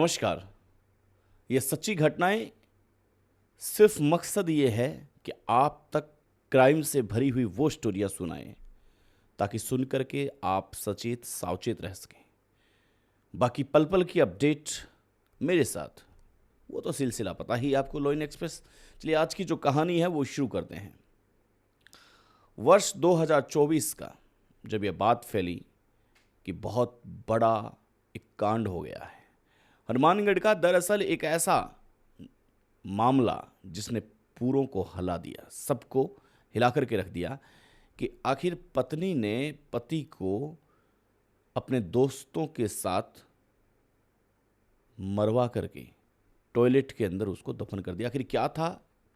नमस्कार। ये सच्ची घटनाएं सिर्फ मकसद ये है कि आप तक क्राइम से भरी हुई वो स्टोरियां सुनाएं ताकि सुन करके आप सचेत सावचेत रह सकें। बाकी पल पल की अपडेट मेरे साथ वो तो सिलसिला पता ही आपको, लॉ इन एक्सप्रेस। चलिए आज की जो कहानी है वो शुरू करते हैं। वर्ष 2024 का जब यह बात फैली कि बहुत बड़ा एक कांड हो गया है हनुमानगढ़ का, दरअसल एक ऐसा मामला जिसने पूरों को हिला दिया, सबको हिला करके रख दिया कि आखिर पत्नी ने पति को अपने दोस्तों के साथ मरवा करके टॉयलेट के अंदर उसको दफन कर दिया। आखिर क्या था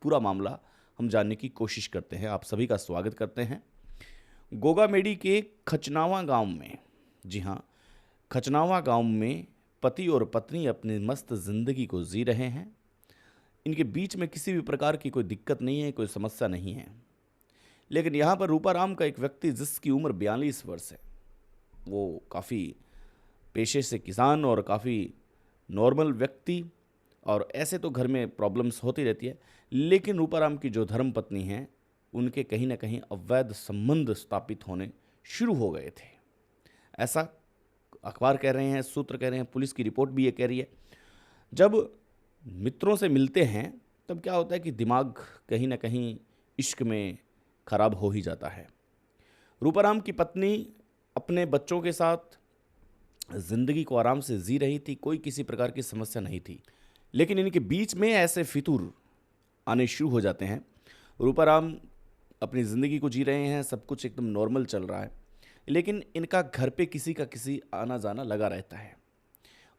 पूरा मामला, हम जानने की कोशिश करते हैं। आप सभी का स्वागत करते हैं। गोगामेडी के खचनावा गांव में, जी हाँ, खचनावा गांव में पति और पत्नी अपनी मस्त जिंदगी को जी रहे हैं। इनके बीच में किसी भी प्रकार की कोई दिक्कत नहीं है, कोई समस्या नहीं है। लेकिन यहाँ पर रूपाराम का एक व्यक्ति जिसकी उम्र 42 वर्ष है, वो काफ़ी पेशे से किसान और काफ़ी नॉर्मल व्यक्ति, और ऐसे तो घर में प्रॉब्लम्स होती रहती है। लेकिन रूपाराम की जो धर्म पत्नी हैं उनके कहीं ना कहीं अवैध संबंध स्थापित होने शुरू हो गए थे। ऐसा अखबार कह रहे हैं, सूत्र कह रहे हैं, पुलिस की रिपोर्ट भी ये कह रही है। जब मित्रों से मिलते हैं तब क्या होता है कि दिमाग कहीं ना कहीं इश्क में खराब हो ही जाता है। रूपाराम की पत्नी अपने बच्चों के साथ जिंदगी को आराम से जी रही थी, कोई किसी प्रकार की समस्या नहीं थी। लेकिन इनके बीच में ऐसे फितूर आने शुरू हो जाते हैं। रूपाराम अपनी ज़िंदगी को जी रहे हैं, सब कुछ एकदम नॉर्मल चल रहा है, लेकिन इनका घर पे किसी का किसी आना जाना लगा रहता है।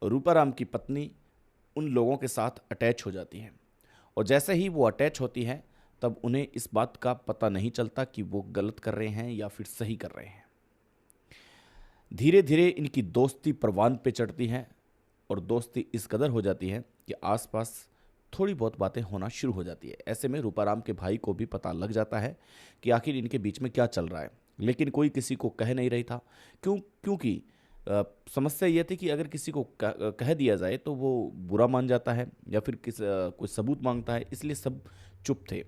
और रूपाराम की पत्नी उन लोगों के साथ अटैच हो जाती है, और जैसे ही वो अटैच होती है तब उन्हें इस बात का पता नहीं चलता कि वो गलत कर रहे हैं या फिर सही कर रहे हैं। धीरे धीरे इनकी दोस्ती परवान पे चढ़ती है, और दोस्ती इस कदर हो जाती है कि आसपास थोड़ी बहुत बातें होना शुरू हो जाती है। ऐसे में रूपाराम के भाई को भी पता लग जाता है कि आखिर इनके बीच में क्या चल रहा है, लेकिन कोई किसी को कह नहीं रही था। क्योंकि समस्या यह थी कि अगर किसी को कह दिया जाए तो वो बुरा मान जाता है या फिर कोई सबूत मांगता है, इसलिए सब चुप थे।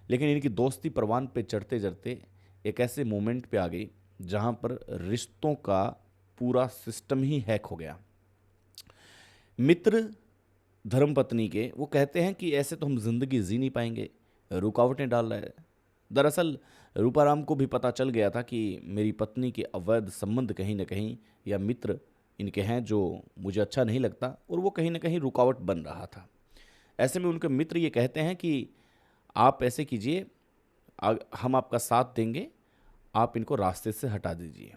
लेकिन इनकी दोस्ती परवान पे चढ़ते चढ़ते एक ऐसे मोमेंट पे आ गई जहाँ पर रिश्तों का पूरा सिस्टम ही हैक हो गया। मित्र धर्मपत्नी के वो कहते हैं कि ऐसे तो हम जिंदगी जी नहीं पाएंगे, रुकावटें डाल रहा है। दरअसल रूपाराम को भी पता चल गया था कि मेरी पत्नी के अवैध संबंध कहीं ना कहीं या मित्र इनके हैं जो मुझे अच्छा नहीं लगता, और वो कहीं ना कहीं रुकावट बन रहा था। ऐसे में उनके मित्र ये कहते हैं कि आप ऐसे कीजिए, हम आपका साथ देंगे, आप इनको रास्ते से हटा दीजिए।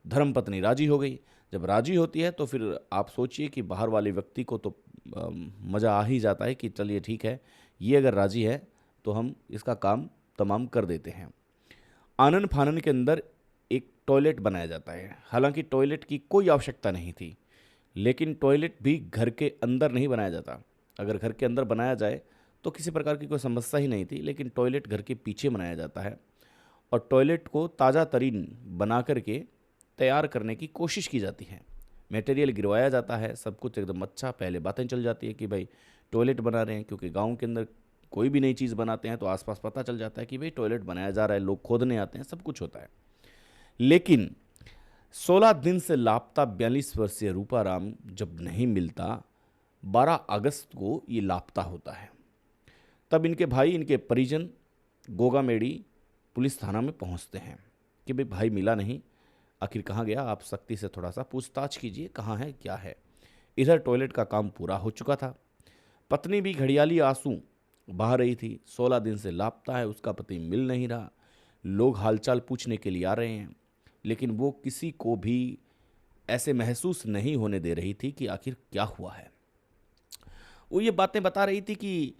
धर्मपत्नी राजी हो गई। जब राजी होती है तो फिर आप सोचिए कि बाहर वाले व्यक्ति को तो मज़ा आ ही जाता है कि चलिए ठीक है, ये अगर राजी है तो हम इसका काम तमाम कर देते हैं। आनन फानन के अंदर एक टॉयलेट बनाया जाता है। हालांकि टॉयलेट की कोई आवश्यकता नहीं थी, लेकिन टॉयलेट भी घर के अंदर नहीं बनाया जाता। अगर घर के अंदर बनाया जाए तो किसी प्रकार की कोई समस्या ही नहीं थी, लेकिन टॉयलेट घर के पीछे बनाया जाता है, और टॉयलेट को ताज़ा तरीन बना करके तैयार करने की कोशिश की जाती है। मटेरियल गिरवाया जाता है, सब कुछ एकदम अच्छा, पहले बातें चल जाती है कि भाई टॉयलेट बना रहे हैं, क्योंकि गांव के अंदर कोई भी नई चीज़ बनाते हैं तो आसपास पता चल जाता है कि भाई टॉयलेट बनाया जा रहा है, लोग खोदने आते हैं, सब कुछ होता है। लेकिन 16 दिन से लापता 42 वर्षीय रूपाराम जब नहीं मिलता, 12 अगस्त को ये लापता होता है। तब इनके भाई, इनके परिजन गोगामेडी पुलिस थाना में पहुंचते हैं कि भाई भाई मिला नहीं, आखिर कहाँ गया, आप सख्ती से थोड़ा सा पूछताछ कीजिए, कहाँ है क्या है। इधर टॉयलेट का काम पूरा हो चुका था। पत्नी भी घड़ियाली आंसू बहा रही थी। 16 दिन से लापता है, उसका पति मिल नहीं रहा। लोग हालचाल पूछने के लिए आ रहे हैं, लेकिन वो किसी को भी ऐसे महसूस नहीं होने दे रही थी कि आखिर क्या हुआ है। वो ये बातें बता रही थी कि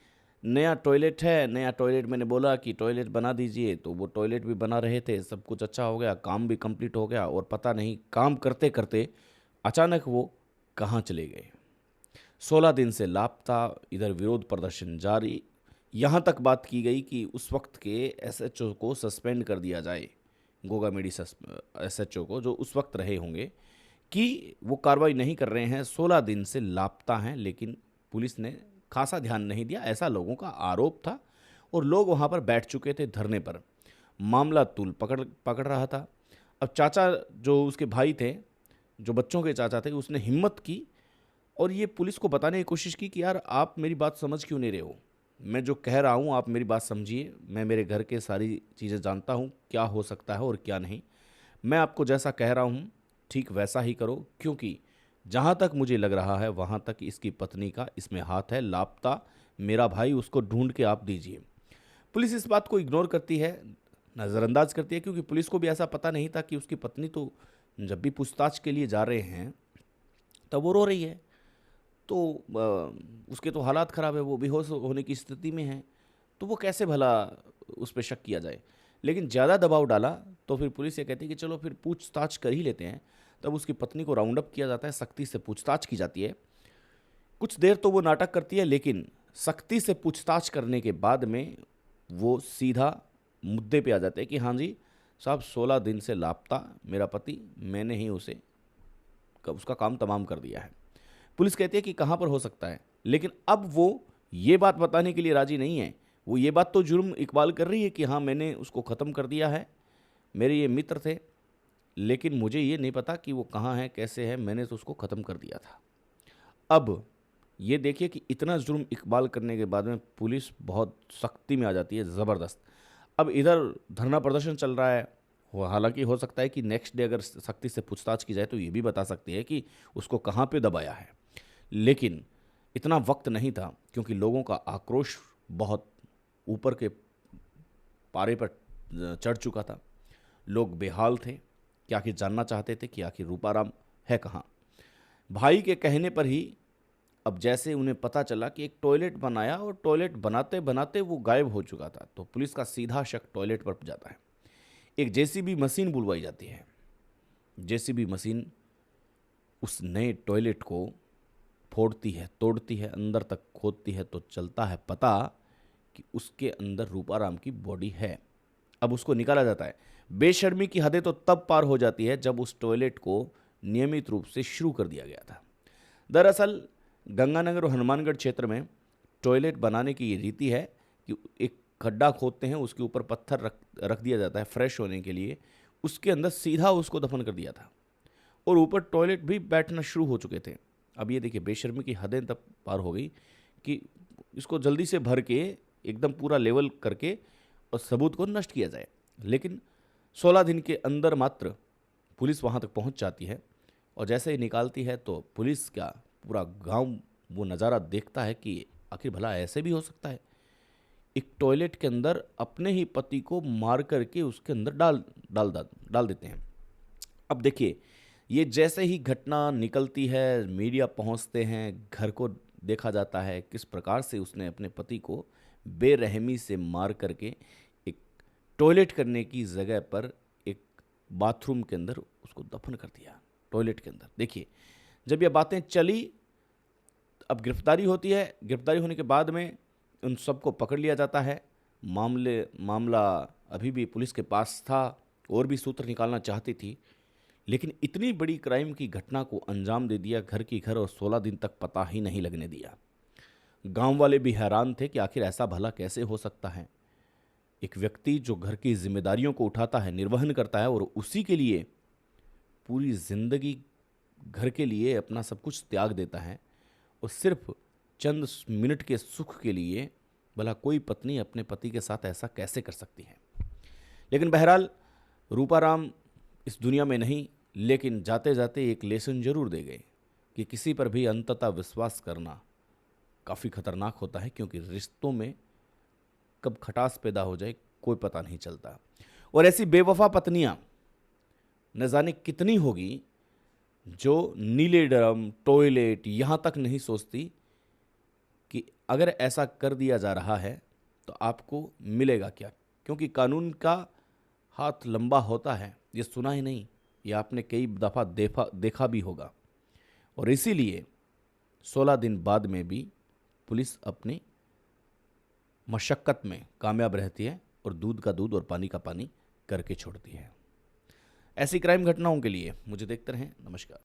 नया टॉयलेट है, नया टॉयलेट, मैंने बोला कि टॉयलेट बना दीजिए, तो वो टॉयलेट भी बना रहे थे, सब कुछ अच्छा हो गया, काम भी कंप्लीट हो गया, और पता नहीं काम करते करते अचानक वो कहाँ चले गए। 16 दिन से लापता, इधर विरोध प्रदर्शन जारी। यहाँ तक बात की गई कि उस वक्त के एसएचओ को सस्पेंड कर दिया जाए, गोगामेडी एसएचओ को, जो उस वक्त रहे होंगे, कि वो कार्रवाई नहीं कर रहे हैं, 16 दिन से लापता हैं, लेकिन पुलिस ने खासा ध्यान नहीं दिया, ऐसा लोगों का आरोप था। और लोग वहाँ पर बैठ चुके थे धरने पर। मामला तूल पकड़ पकड़ रहा था। अब चाचा, जो उसके भाई थे, जो बच्चों के चाचा थे, उसने हिम्मत की और ये पुलिस को बताने की कोशिश की कि यार आप मेरी बात समझ क्यों नहीं रहे हो, मैं जो कह रहा हूँ आप मेरी बात समझिए, मैं मेरे घर के सारी चीज़ें जानता हूँ, क्या हो सकता है और क्या नहीं। मैं आपको जैसा कह रहा हूँ ठीक वैसा ही करो, क्योंकि जहाँ तक मुझे लग रहा है वहाँ तक इसकी पत्नी का इसमें हाथ है। लापता मेरा भाई, उसको ढूंढ के आप दीजिए। पुलिस इस बात को इग्नोर करती है, नज़रअंदाज करती है, क्योंकि पुलिस को भी ऐसा पता नहीं था कि उसकी पत्नी तो जब भी पूछताछ के लिए जा रहे हैं तब वो रो रही है, तो उसके तो हालात ख़राब है, वो बेहोश होने की स्थिति में है, तो वो कैसे भला उस पर शक किया जाए। लेकिन ज़्यादा दबाव डाला तो फिर पुलिस ये कहती है कि चलो फिर पूछताछ कर ही लेते हैं। तब उसकी पत्नी को राउंड अप किया जाता है, सख्ती से पूछताछ की जाती है। कुछ देर तो वो नाटक करती है, लेकिन सख्ती से पूछताछ करने के बाद में वो सीधा मुद्दे पे आ जाते हैं कि हाँ जी साहब, 16 दिन से लापता मेरा पति, मैंने ही उसे उसका काम तमाम कर दिया है। पुलिस कहती है कि कहाँ पर हो सकता है, लेकिन अब वो ये बात बताने के लिए राजी नहीं है। वो ये बात तो जुर्म इकबाल कर रही है कि हाँ मैंने उसको ख़त्म कर दिया है, मेरे ये मित्र थे, लेकिन मुझे ये नहीं पता कि वो कहाँ है, कैसे है, मैंने तो उसको ख़त्म कर दिया था। अब ये देखिए कि इतना जुर्म इकबाल करने के बाद में पुलिस बहुत सख्ती में आ जाती है, ज़बरदस्त। अब इधर धरना प्रदर्शन चल रहा है, हालांकि हो सकता है कि नेक्स्ट डे अगर सख्ती से पूछताछ की जाए तो ये भी बता सकती है कि उसको कहाँ पे दबाया है। लेकिन इतना वक्त नहीं था, क्योंकि लोगों का आक्रोश बहुत ऊपर के पारे पर चढ़ चुका था। लोग बेहाल थे कि आखिर जानना चाहते थे कि आखिर रूपाराम है कहाँ। भाई के कहने पर ही अब जैसे उन्हें पता चला कि एक टॉयलेट बनाया और टॉयलेट बनाते बनाते वो गायब हो चुका था, तो पुलिस का सीधा शक टॉयलेट पर जाता है। एक जेसीबी मशीन बुलवाई जाती है। जेसीबी मशीन उस नए टॉयलेट को फोड़ती है, तोड़ती है, अंदर तक खोदती है, तो चलता है पता कि उसके अंदर रूपाराम की बॉडी है। अब उसको निकाला जाता है। बेशर्मी की हदें तो तब पार हो जाती है जब उस टॉयलेट को नियमित रूप से शुरू कर दिया गया था। दरअसल गंगानगर और हनुमानगढ़ क्षेत्र में टॉयलेट बनाने की ये रीति है कि एक खड्डा खोदते हैं, उसके ऊपर पत्थर रख दिया जाता है फ्रेश होने के लिए, उसके अंदर सीधा उसको दफन कर दिया था और ऊपर टॉयलेट भी बैठना शुरू हो चुके थे। अब ये देखिए बेशर्मी की हदें तब पार हो गई कि इसको जल्दी से भर के एकदम पूरा लेवल करके और सबूत को नष्ट किया जाए। लेकिन 16 दिन के अंदर मात्र पुलिस वहाँ तक पहुँच जाती है और जैसे ही निकालती है तो पुलिस का पूरा गांव वो नज़ारा देखता है कि आखिर भला ऐसे भी हो सकता है। एक टॉयलेट के अंदर अपने ही पति को मार करके उसके अंदर डाल देते हैं। अब देखिए, ये जैसे ही घटना निकलती है, मीडिया पहुंचते हैं, घर को देखा जाता है किस प्रकार से उसने अपने पति को बेरहमी से मार करके एक टॉयलेट करने की जगह पर एक बाथरूम के अंदर उसको दफन कर दिया, टॉयलेट के अंदर। देखिए, जब ये बातें चली, अब गिरफ्तारी होती है। गिरफ्तारी होने के बाद में उन सबको पकड़ लिया जाता है। मामला अभी भी पुलिस के पास था, और भी सूत्र निकालना चाहती थी, लेकिन इतनी बड़ी क्राइम की घटना को अंजाम दे दिया घर की घर, और 16 दिन तक पता ही नहीं लगने दिया। गांव वाले भी हैरान थे कि आखिर ऐसा भला कैसे हो सकता है। एक व्यक्ति जो घर की जिम्मेदारियों को उठाता है, निर्वहन करता है, और उसी के लिए पूरी जिंदगी घर के लिए अपना सब कुछ त्याग देता है, और सिर्फ चंद मिनट के सुख के लिए भला कोई पत्नी अपने पति के साथ ऐसा कैसे कर सकती है। लेकिन बहरहाल रूपाराम इस दुनिया में नहीं, लेकिन जाते जाते एक लेसन जरूर दे गए कि किसी पर भी अंततः विश्वास करना काफ़ी खतरनाक होता है, क्योंकि रिश्तों में कब खटास पैदा हो जाए कोई पता नहीं चलता। और ऐसी बेवफा पत्नियां न जाने कितनी होगी जो नीले ड्रम, टॉयलेट यहाँ तक नहीं सोचती कि अगर ऐसा कर दिया जा रहा है तो आपको मिलेगा क्या, क्योंकि कानून का हाथ लंबा होता है। ये सुना ही नहीं, ये आपने कई दफ़ा देखा भी होगा। और इसीलिए 16 दिन बाद में भी पुलिस अपनी मशक्क़त में कामयाब रहती है और दूध का दूध और पानी का पानी करके छोड़ती है। ऐसी क्राइम घटनाओं के लिए मुझे देखते रहें। नमस्कार।